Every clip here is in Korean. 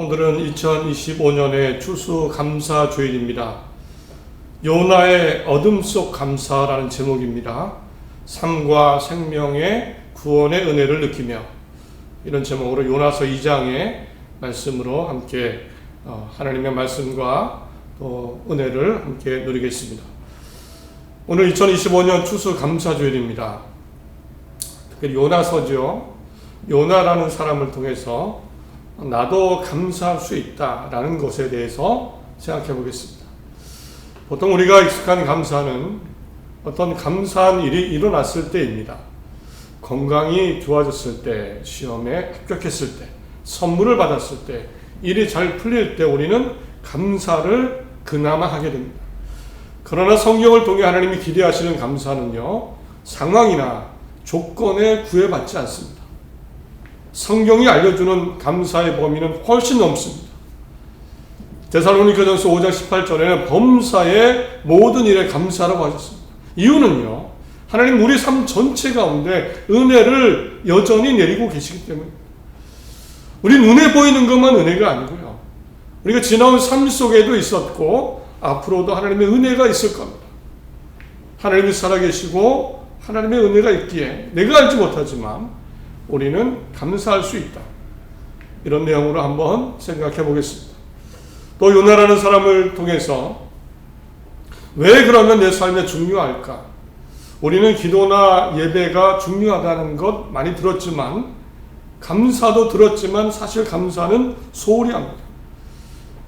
오늘은 2025년의 추수감사주일입니다. 요나의 어둠 속 감사라는 제목입니다. 삶과 생명의 구원의 은혜를 느끼며, 이런 제목으로 요나서 2장의 말씀으로 함께 하나님의 말씀과 또 은혜를 함께 누리겠습니다. 오늘 2025년 추수감사주일입니다. 특히 요나서죠. 요나라는 사람을 통해서 나도 감사할 수 있다라는 것에 대해서 생각해 보겠습니다. 보통 우리가 익숙한 감사는 어떤 감사한 일이 일어났을 때입니다. 건강이 좋아졌을 때, 시험에 합격했을 때, 선물을 받았을 때, 일이 잘 풀릴 때 우리는 감사를 그나마 하게 됩니다. 그러나 성경을 통해 하나님이 기대하시는 감사는요, 상황이나 조건에 구애받지 않습니다. 성경이 알려주는 감사의 범위는 훨씬 넘습니다. 데살로니가전서 5장 18절에는 범사의 모든 일에 감사라고 하셨습니다. 이유는요, 하나님 우리 삶 전체 가운데 은혜를 여전히 내리고 계시기 때문입니다. 우리 눈에 보이는 것만 은혜가 아니고요, 우리가 지나온 삶 속에도 있었고 앞으로도 하나님의 은혜가 있을 겁니다. 하나님이 살아계시고 하나님의 은혜가 있기에 내가 알지 못하지만 우리는 감사할 수 있다. 이런 내용으로 한번 생각해 보겠습니다. 또 요나라는 사람을 통해서 왜 그러면 내 삶에 중요할까? 우리는 기도나 예배가 중요하다는 것 많이 들었지만, 감사도 들었지만 사실 감사는 소홀히 합니다.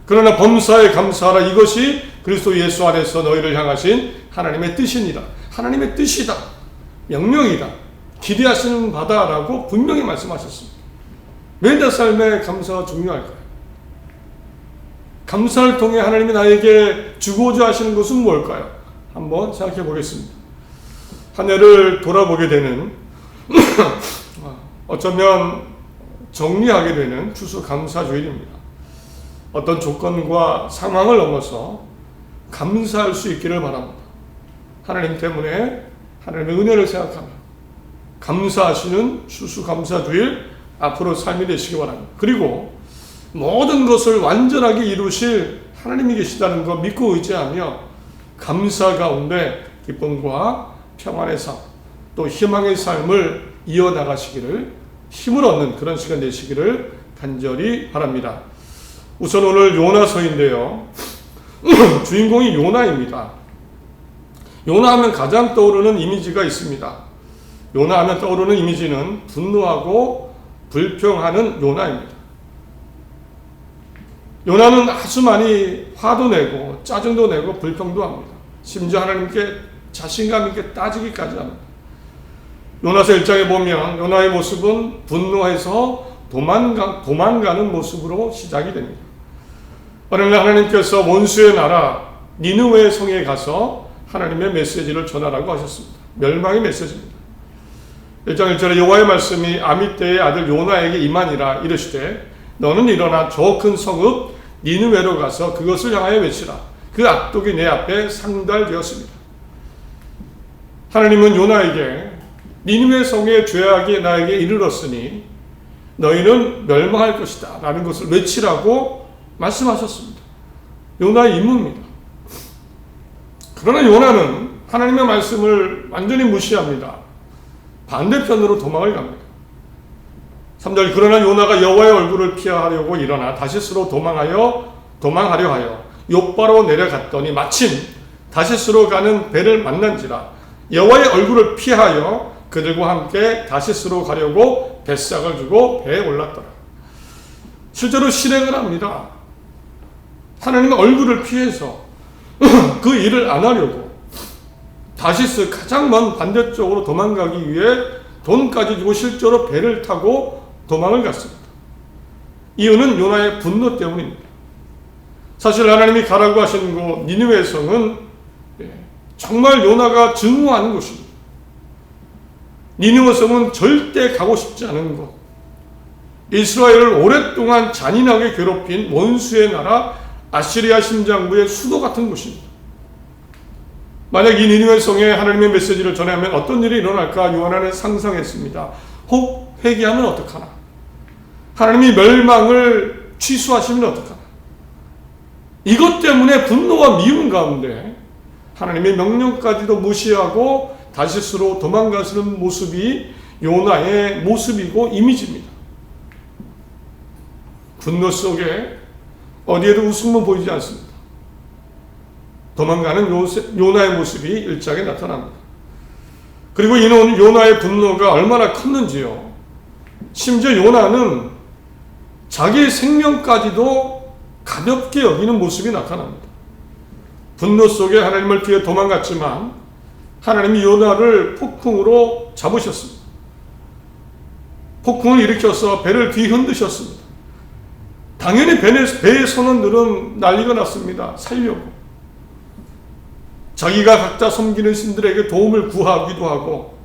그러나 범사에 감사하라, 이것이 그리스도 예수 안에서 너희를 향하신 하나님의 뜻이니라. 하나님의 뜻이다. 명령이다. 기대하시는 바다라고 분명히 말씀하셨습니다. 왜 내 삶에 감사가 중요할까요? 감사를 통해 하나님이 나에게 주고자 하시는 것은 뭘까요? 한번 생각해 보겠습니다. 한 해를 돌아보게 되는 어쩌면 정리하게 되는 추수감사주일입니다. 어떤 조건과 상황을 넘어서 감사할 수 있기를 바랍니다. 하나님 때문에 하나님의 은혜를 생각하며 감사하시는 추수감사주일 앞으로 삶이 되시기 바랍니다. 그리고 모든 것을 완전하게 이루실 하나님이 계시다는 것 믿고 의지하며 감사 가운데 기쁨과 평안의 삶, 또 희망의 삶을 이어나가시기를, 힘을 얻는 그런 시간 되시기를 간절히 바랍니다. 우선 오늘 요나서인데요, 주인공이 요나입니다. 요나하면 가장 떠오르는 이미지가 있습니다. 요나하면 떠오르는 이미지는 분노하고 불평하는 요나입니다. 요나는 아주 많이 화도 내고 짜증도 내고 불평도 합니다. 심지어 하나님께 자신감 있게 따지기까지 합니다. 요나서 1장에 보면 요나의 모습은 분노해서 도망가는 모습으로 시작이 됩니다. 어느 날 하나님께서 원수의 나라 니느웨 성에 가서 하나님의 메시지를 전하라고 하셨습니다. 멸망의 메시지입니다. 1장 1절에 여호와의 말씀이 아미떼의 아들 요나에게 임하니라. 이르시되 너는 일어나 저 큰 성읍 니느웨로 가서 그것을 향하여 외치라. 그 악독이 내 앞에 상달되었습니다. 하나님은 요나에게 니느웨 성의 죄악이 나에게 이르렀으니 너희는 멸망할 것이다 라는 것을 외치라고 말씀하셨습니다. 요나의 임무입니다. 그러나 요나는 하나님의 말씀을 완전히 무시합니다. 반대편으로 도망을 갑니다. 3절, 그러나 요나가 여호와의 얼굴을 피하려고 일어나 다시스로 도망하려 하여 욥바로 내려갔더니 마침 다시스로 가는 배를 만난지라. 여호와의 얼굴을 피하여 그들과 함께 다시스로 가려고 뱃삭을 주고 배에 올랐더라. 실제로 실행을 합니다. 하나님의 얼굴을 피해서 그 일을 안 하려고 다시스 가장 먼 반대쪽으로 도망가기 위해 돈까지 주고 실제로 배를 타고 도망을 갔습니다. 이유는 요나의 분노 때문입니다. 사실 하나님이 가라고 하신 곳 니느웨 성은 정말 요나가 증오하는 곳입니다. 니느웨 성은 절대 가고 싶지 않은 곳, 이스라엘을 오랫동안 잔인하게 괴롭힌 원수의 나라 아시리아 심장부의 수도 같은 곳입니다. 만약 이 니느웨 성에 하나님의 메시지를 전하면 어떤 일이 일어날까 요나는 상상했습니다. 혹 회개하면 어떡하나? 하나님이 멸망을 취소하시면 어떡하나. 이것 때문에 분노와 미움 가운데 하나님의 명령까지도 무시하고 다시스로 도망가시는 모습이 요나의 모습이고 이미지입니다. 분노 속에 어디에도 웃음은 보이지 않습니다. 도망가는 요나의 모습이 1장에 나타납니다. 그리고 이는 요나의 분노가 얼마나 컸는지요. 심지어 요나는 자기 생명까지도 가볍게 여기는 모습이 나타납니다. 분노 속에 하나님을 피해 도망갔지만 하나님이 요나를 폭풍으로 잡으셨습니다. 폭풍을 일으켜서 배를 뒤흔드셨습니다. 당연히 배의 선원들은 난리가 났습니다. 살려고. 자기가 각자 섬기는 신들에게 도움을 구하기도 하고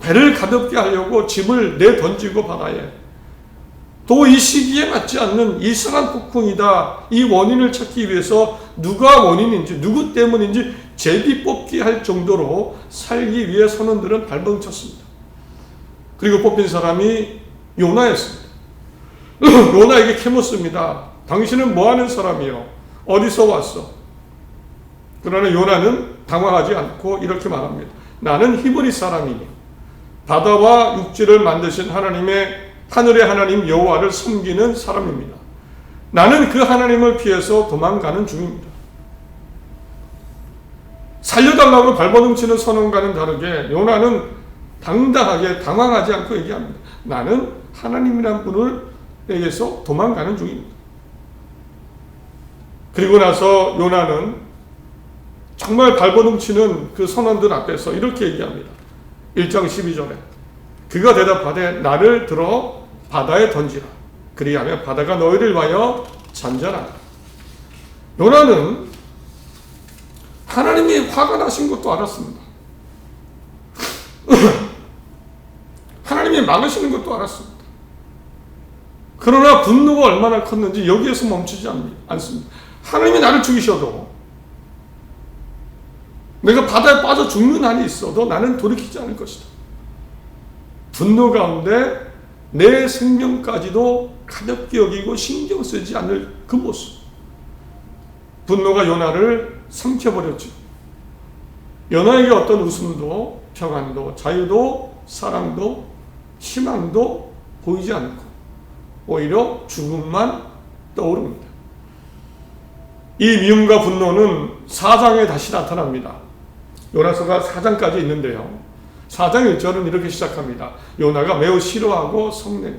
배를 가볍게 하려고 짐을 내던지고 바다에 또 이 시기에 맞지 않는 이상한 폭풍이다. 이 원인을 찾기 위해서 누가 원인인지 누구 때문인지 제비 뽑기 할 정도로 살기 위해 선원들은 발버둥쳤습니다. 그리고 뽑힌 사람이 요나였습니다. 요나에게 캐묻습니다. 당신은 뭐하는 사람이요? 어디서 왔어? 그러나 요나는 당황하지 않고 이렇게 말합니다. 나는 히브리 사람이니 바다와 육지를 만드신 하늘의 하나님 여호와를 섬기는 사람입니다. 나는 그 하나님을 피해서 도망가는 중입니다. 살려달라고 발버둥치는 선원과는 다르게 요나는 당당하게 당황하지 않고 얘기합니다. 나는 하나님이란 분에게서 도망가는 중입니다. 그리고 나서 요나는 정말 발버둥치는 그 선원들 앞에서 이렇게 얘기합니다. 1장 12절에 그가 대답하되 나를 들어 바다에 던지라. 그리하면 바다가 너희를 위하여 잔잔하다. 요나는 하나님이 화가 나신 것도 알았습니다. 하나님이 막으시는 것도 알았습니다. 그러나 분노가 얼마나 컸는지 여기에서 멈추지 않습니다. 하나님이 나를 죽이셔도 내가 바다에 빠져 죽는 한이 있어도 나는 돌이키지 않을 것이다. 분노 가운데 내 생명까지도 가볍게 여기고 신경 쓰지 않을 그 모습. 분노가 요나를 삼켜버렸죠. 요나에게 어떤 웃음도 평안도 자유도 사랑도 희망도 보이지 않고 오히려 죽음만 떠오릅니다. 이 미움과 분노는 4장에 다시 나타납니다. 요나서가 4장까지 있는데요. 4장 1절은 이렇게 시작합니다. 요나가 매우 싫어하고 성내며.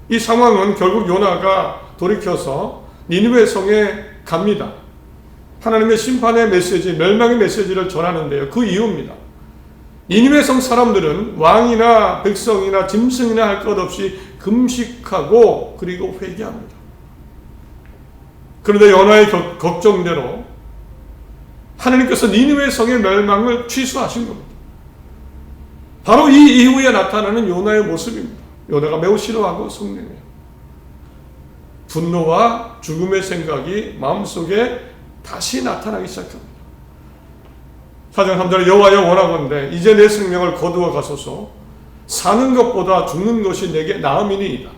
이 상황은 결국 요나가 돌이켜서 니느웨 성에 갑니다. 하나님의 심판의 메시지, 멸망의 메시지를 전하는데요. 그 이유입니다. 니느웨 성 사람들은 왕이나 백성이나 짐승이나 할 것 없이 금식하고 그리고 회개합니다. 그런데 요나의 걱정대로 하나님께서 니느웨 성의 멸망을 취소하신 겁니다. 바로 이 이후에 나타나는 요나의 모습입니다. 요나가 매우 싫어하고 성내며 분노와 죽음의 생각이 마음속에 다시 나타나기 시작합니다. 4장 3절에 여호와여 원하건대 이제 내 생명을 거두어 가소서 사는 것보다 죽는 것이 내게 나음이니이다.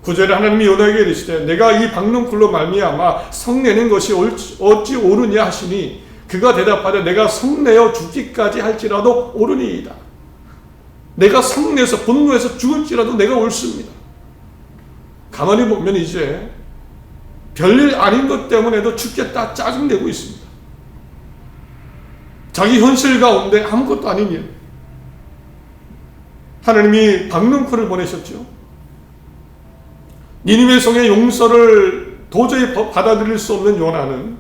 9절에 하나님이 요나에게 이르시되 내가 이 박농쿨로 말미암아 성내는 것이 어찌 옳으냐 하시니 그가 대답하되 내가 성내어 죽기까지 할지라도 옳으니이다. 내가 성내서 분노해서 죽을지라도 내가 옳습니다. 가만히 보면 이제 별일 아닌 것 때문에도 죽겠다 짜증내고 있습니다. 자기 현실 가운데 아무것도 아닌 일. 하나님이 박농쿨을 보내셨죠. 니느웨 성의 용서를 도저히 받아들일 수 없는 요나는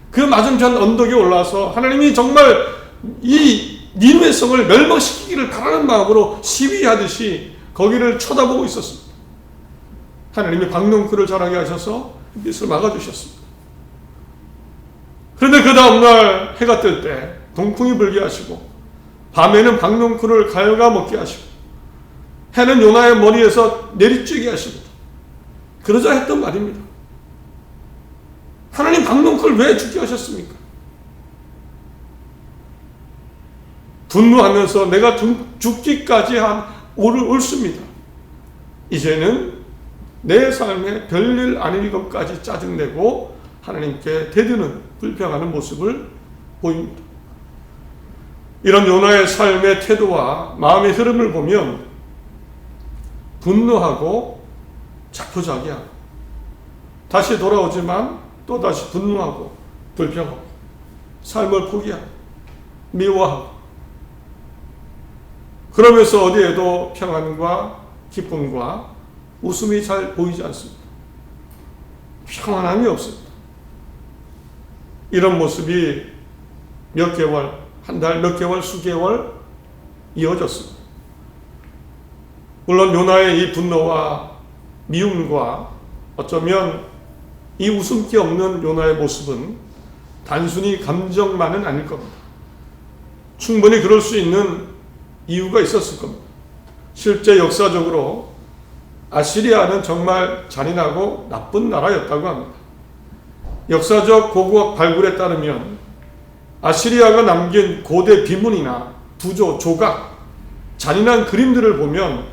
그 맞은편 언덕에 올라서 하나님이 정말 이 니느웨 성을 멸망시키기를 바라는 마음으로 시위하듯이 거기를 쳐다보고 있었습니다. 하나님이 박농쿨을 전하게 하셔서 빛을 막아주셨습니다. 그런데 그 다음날 해가 뜰 때 동풍이 불게 하시고 밤에는 박농쿨을 갉아먹게 하시고 해는 요나의 머리에서 내리쬐게 하십니다. 그러자 했던 말입니다. 하나님 박농쿨 왜 죽게 하셨습니까? 분노하면서 내가 죽기까지 옳습니다. 이제는 내 삶에 별일 아닐 것까지 짜증내고 하나님께 대드는 불평하는 모습을 보입니다. 이런 요나의 삶의 태도와 마음의 흐름을 보면 분노하고 자포자기하고 다시 돌아오지만 또다시 분노하고 불평하고 삶을 포기하고 미워하고 그러면서 어디에도 평안과 기쁨과 웃음이 잘 보이지 않습니다. 평안함이 없습니다. 이런 모습이 몇 개월, 한 달, 몇 개월, 수개월 이어졌습니다. 물론 요나의 이 분노와 미움과 어쩌면 이 웃음기 없는 요나의 모습은 단순히 감정만은 아닐 겁니다. 충분히 그럴 수 있는 이유가 있었을 겁니다. 실제 역사적으로 아시리아는 정말 잔인하고 나쁜 나라였다고 합니다. 역사적 고고학 발굴에 따르면 아시리아가 남긴 고대 비문이나 부조, 조각, 잔인한 그림들을 보면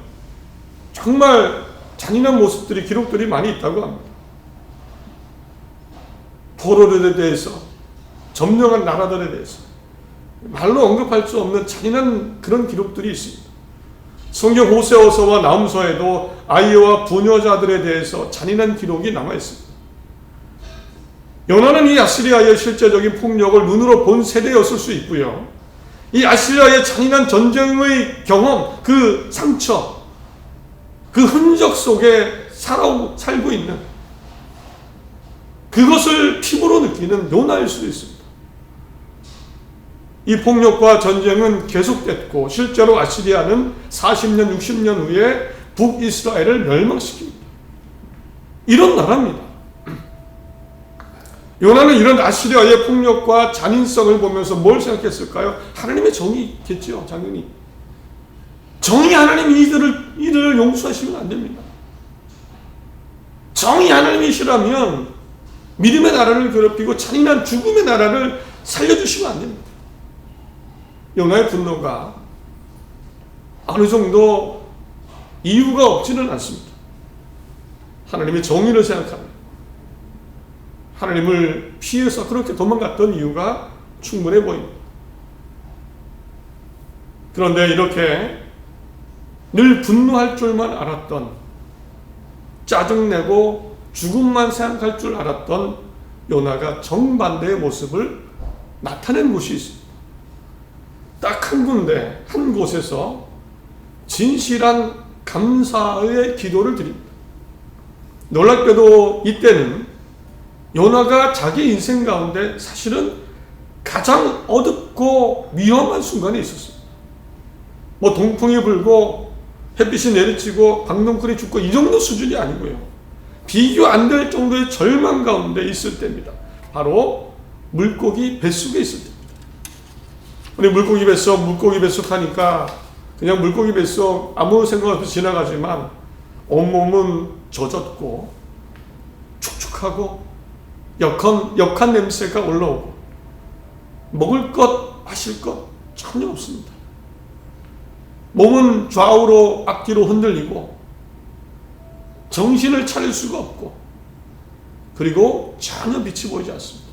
정말 잔인한 모습들이 기록들이 많이 있다고 합니다. 포로들에 대해서, 점령한 나라들에 대해서 말로 언급할 수 없는 잔인한 그런 기록들이 있습니다. 성경 호세아서와 나훔서에도 아이와 부녀자들에 대해서 잔인한 기록이 남아 있습니다. 요나는 이 아시리아의 실제적인 폭력을 눈으로 본 세대였을 수 있고요. 이 아시리아의 잔인한 전쟁의 경험, 그 상처, 그 흔적 속에 살고 있는 그것을 피부로 느끼는 요나일 수도 있습니다. 이 폭력과 전쟁은 계속됐고 실제로 아시리아는 40년, 60년 후에 북이스라엘을 멸망시킵니다. 이런 나라입니다. 요나는 이런 아시리아의 폭력과 잔인성을 보면서 뭘 생각했을까요? 하나님의 정의겠죠, 당연히. 정의 하나님이 이들을 용서하시면 안 됩니다. 정의 하나님이시라면 믿음의 나라를 괴롭히고 잔인한 죽음의 나라를 살려주시면 안 됩니다. 요나의 분노가 어느 정도 이유가 없지는 않습니다. 하나님의 정의를 생각합니다. 하나님을 피해서 그렇게 도망갔던 이유가 충분해 보입니다. 그런데 이렇게 늘 분노할 줄만 알았던, 짜증내고 죽음만 생각할 줄 알았던 요나가 정반대의 모습을 나타낸 곳이 있습니다. 딱 한 군데, 한 곳에서 진실한 감사의 기도를 드립니다. 놀랍게도 이때는 요나가 자기 인생 가운데 사실은 가장 어둡고 위험한 순간에 있었습니다. 뭐 동풍이 불고 햇빛이 내리치고 방동꾼이 죽고 이 정도 수준이 아니고요. 비교 안 될 정도의 절망 가운데 있을 때입니다. 바로 물고기 뱃속에 있을 때입니다. 우리 물고기 뱃속 하니까 그냥 물고기 뱃속 아무 생각 없이 지나가지만 온몸은 젖었고 축축하고 역한 냄새가 올라오고 먹을 것, 마실 것 전혀 없습니다. 몸은 좌우로 앞뒤로 흔들리고 정신을 차릴 수가 없고 그리고 전혀 빛이 보이지 않습니다.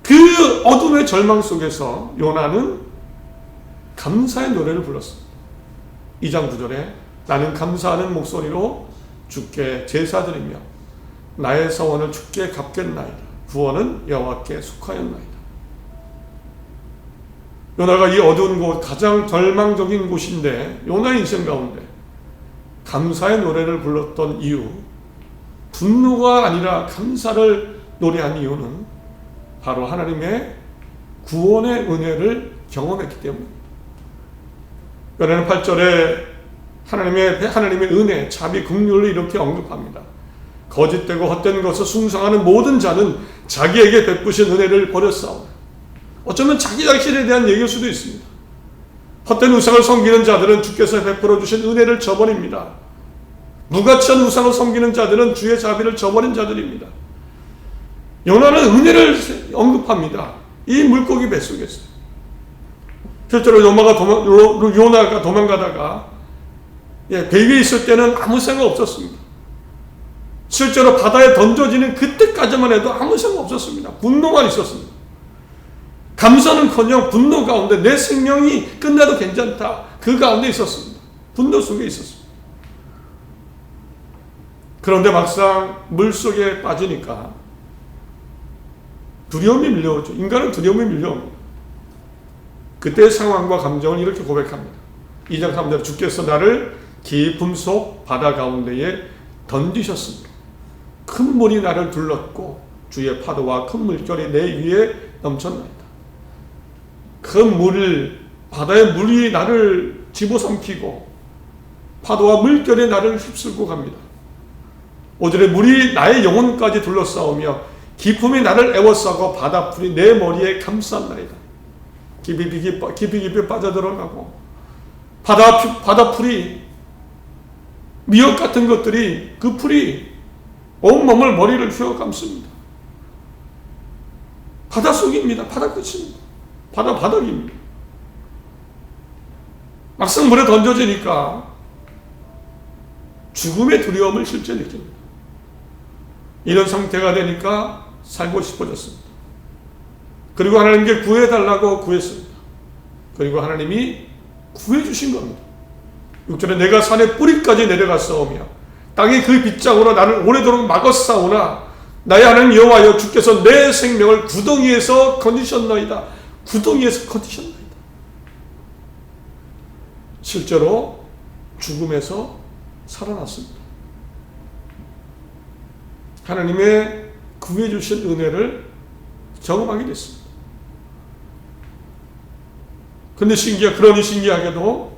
그 어둠의 절망 속에서 요나는 감사의 노래를 불렀습니다. 2장 9절에 나는 감사하는 목소리로 주께 제사드리며 나의 서원을 주께 갚겠나이다. 구원은 여호와께 속하였나이다. 요나가 이 어두운 곳, 가장 절망적인 곳인데 요나의 인생 가운데 감사의 노래를 불렀던 이유, 분노가 아니라 감사를 노래한 이유는 바로 하나님의 구원의 은혜를 경험했기 때문입니다. 요나는 8절에 하나님의 은혜, 자비, 긍휼을 이렇게 언급합니다. 거짓되고 헛된 것을 숭상하는 모든 자는 자기에게 베푸신 은혜를 버렸사오나. 어쩌면 자기 자신에 대한 얘기일 수도 있습니다. 헛된 우상을 섬기는 자들은 주께서 베풀어 주신 은혜를 저버립니다. 무가치한 우상을 섬기는 자들은 주의 자비를 저버린 자들입니다. 요나는 은혜를 언급합니다. 이 물고기 뱃속에서. 실제로 요나가 도망가다가 배 위에 있을 때는 아무 생각 없었습니다. 실제로 바다에 던져지는 그때까지만 해도 아무 생각 없었습니다. 분노만 있었습니다. 감사는커녕 분노 가운데 내 생명이 끝나도 괜찮다. 그 가운데 있었습니다. 분노 속에 있었습니다. 그런데 막상 물속에 빠지니까 두려움이 밀려오죠. 인간은 두려움이 밀려옵니다. 그때의 상황과 감정을 이렇게 고백합니다. 2장 3절 주께서 나를 깊음 속 바다 가운데에 던지셨습니다. 큰 물이 나를 둘렀고 주의 파도와 큰 물결이 내 위에 넘쳤나이다. 큰 물, 바다의 물이 나를 집어삼키고 파도와 물결이 나를 휩쓸고 갑니다. 5절에 물이 나의 영혼까지 둘러싸우며 기품이 나를 애워싸고 바다풀이 내 머리에 감쌌나이다. 깊이 빠져들어가고 바다풀이 미역 같은 것들이 그 풀이 온몸을 머리를 휘어 감습니다. 바닷속입니다. 바다 끝입니다. 바닥입니다. 막상 물에 던져지니까 죽음의 두려움을 실제 느낍니다. 이런 상태가 되니까 살고 싶어졌습니다. 그리고 하나님께 구해달라고 구했습니다. 그리고 하나님이 구해주신 겁니다. 6절에 내가 산의 뿌리까지 내려갔사오며 땅이 그 빗장으로 나를 오래도록 막았사오나 나의 하나님 여호와여 주께서 내 생명을 구덩이에서 건지셨나이다. 구덩이에서 건지셨나이다. 실제로 죽음에서 살아났습니다. 하나님의 구해주신 은혜를 경험하게 됐습니다. 그런데 그러니 신기하게도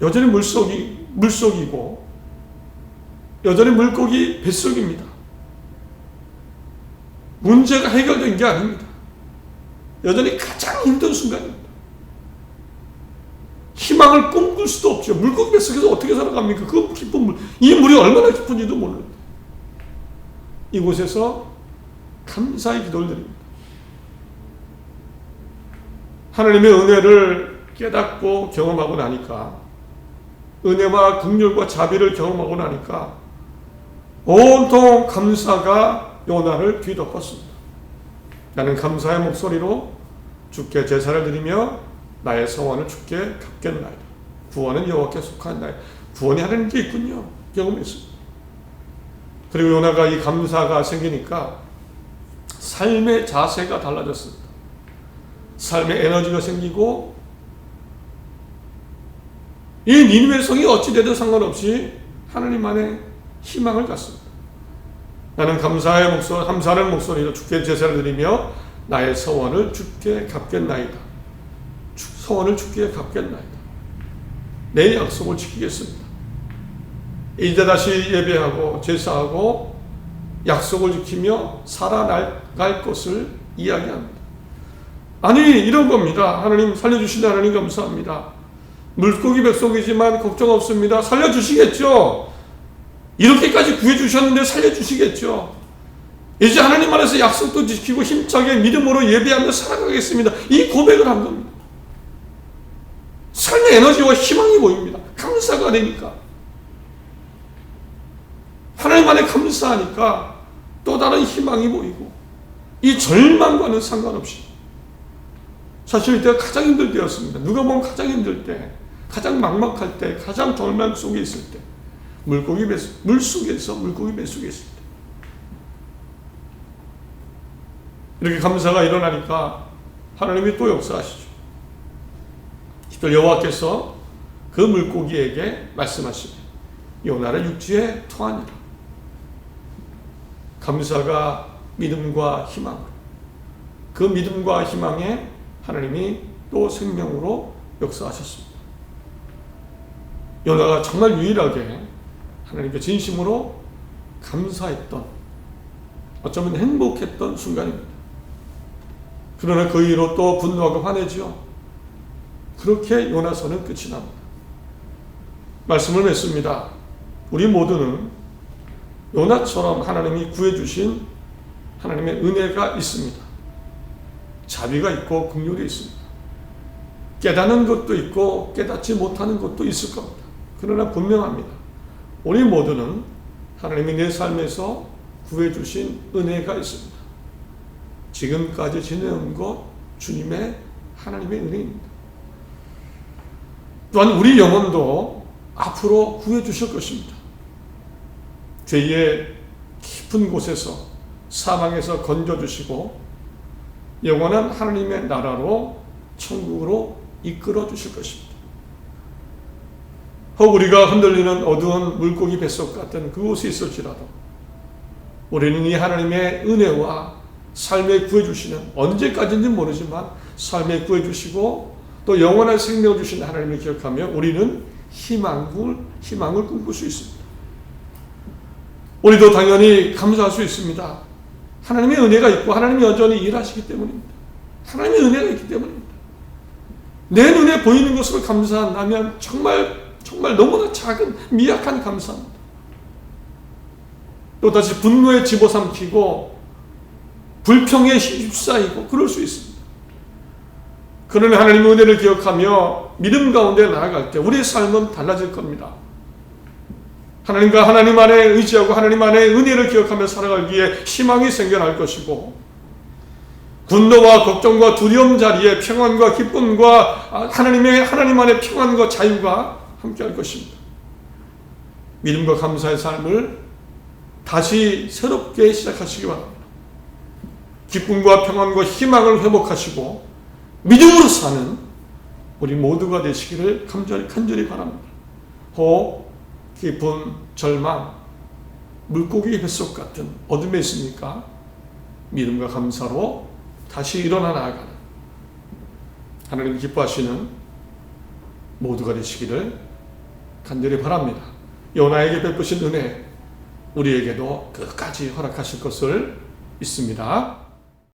여전히 물속이고 여전히 물고기 뱃속입니다. 문제가 해결된 게 아닙니다. 여전히 가장 힘든 순간입니다. 희망을 꿈꿀 수도 없죠. 물고기 뱃속에서 어떻게 살아갑니까? 그 깊은 물, 이 물이 얼마나 깊은지도 모릅니다. 이곳에서 감사의 기도를 드립니다. 하나님의 은혜를 깨닫고 경험하고 나니까, 은혜와 긍휼과 자비를 경험하고 나니까 온통 감사가 요나를 뒤덮었습니다. 나는 감사의 목소리로 주께 제사를 드리며 나의 성원을 주께 갚겠나이다. 구원은 여호와께 속한나이다. 구원이 하나님께 있군요. 경험했습니다. 그리고 요나가 이 감사가 생기니까 삶의 자세가 달라졌습니다. 삶의 에너지가 생기고 이 니느웨 성이 어찌되든 상관없이 하나님 안에 희망을 갖습니다. 나는 감사하는 목소리로 주께 제사를 드리며 나의 서원을 주께 갚겠나이다. 서원을 주께 갚겠나이다. 내 약속을 지키겠습니다. 이제 다시 예배하고 제사하고 약속을 지키며 살아갈 것을 이야기합니다. 아니 이런 겁니다. 하나님 살려주시는 하나님 감사합니다. 물고기 뱃속이지만 걱정 없습니다. 살려주시겠죠. 이렇게까지 구해주셨는데 살려주시겠죠. 이제 하나님 안에서 약속도 지키고 힘차게 믿음으로 예배하며 살아가겠습니다. 이 고백을 한 겁니다. 삶의 에너지와 희망이 보입니다. 감사가 되니까. 하나님 안에 감사하니까 또 다른 희망이 보이고, 이 절망과는 상관없이, 사실 이때가 가장 힘들 때였습니다. 누가 보면 가장 힘들 때, 가장 막막할 때, 가장 절망 속에 있을 때, 물고기 뱃속에서 물고기 뱃속에 있을 때, 이렇게 감사가 일어나니까 하나님이 또 역사하시죠. 10절 여호와께서 그 물고기에게 말씀하시되 요나를 육지에 토하니라. 감사가 믿음과 희망, 그 믿음과 희망에 하나님이 또 생명으로 역사하셨습니다. 요나가 정말 유일하게 하나님께 진심으로 감사했던, 어쩌면 행복했던 순간입니다. 그러나 그 이후로 또 분노하고 화내죠. 그렇게 요나서는 끝이 납니다. 말씀을 맺습니다. 우리 모두는 요나처럼 하나님이 구해주신 하나님의 은혜가 있습니다. 자비가 있고 긍휼이 있습니다. 깨닫는 것도 있고 깨닫지 못하는 것도 있을 겁니다. 그러나 분명합니다. 우리 모두는 하나님이 내 삶에서 구해주신 은혜가 있습니다. 지금까지 지내온 것 주님의 하나님의 은혜입니다. 또한 우리 영혼도 앞으로 구해주실 것입니다. 죄의 깊은 곳에서 사망에서 건져주시고 영원한 하나님의 나라로 천국으로 이끌어 주실 것입니다. 혹 우리가 흔들리는 어두운 물고기 뱃속 같은 그곳에 있을지라도 우리는 이 하나님의 은혜와 삶에 구해주시는, 언제까지인지 모르지만 삶에 구해주시고 또 영원한 생명을 주신 하나님을 기억하며 우리는 희망을 꿈꿀 수 있습니다. 우리도 당연히 감사할 수 있습니다. 하나님의 은혜가 있고 하나님이 여전히 일하시기 때문입니다. 하나님의 은혜가 있기 때문입니다. 내 눈에 보이는 것으로 감사한다면 정말 너무나 작은 미약한 감사입니다. 또다시 분노에 집어삼키고 불평에 휩싸이고 그럴 수 있습니다. 그러나 하나님의 은혜를 기억하며 믿음 가운데 나아갈 때 우리의 삶은 달라질 겁니다. 하나님과 하나님 안에 의지하고 하나님 안에 은혜를 기억하며 살아가기에 희망이 생겨날 것이고 분노와 걱정과 두려움 자리에 평안과 기쁨과 하나님 안의 평안과 자유가 함께할 것입니다. 믿음과 감사의 삶을 다시 새롭게 시작하시기 바랍니다. 기쁨과 평안과 희망을 회복하시고 믿음으로 사는 우리 모두가 되시기를 간절히 바랍니다. 혹 깊은 절망, 물고기 뱃속 같은 어둠에 있으니까 믿음과 감사로 다시 일어나 나아가는 하나님 기뻐하시는 모두가 되시기를 간절히 바랍니다. 요나에게 베푸신 은혜 우리에게도 끝까지 허락하실 것을 믿습니다.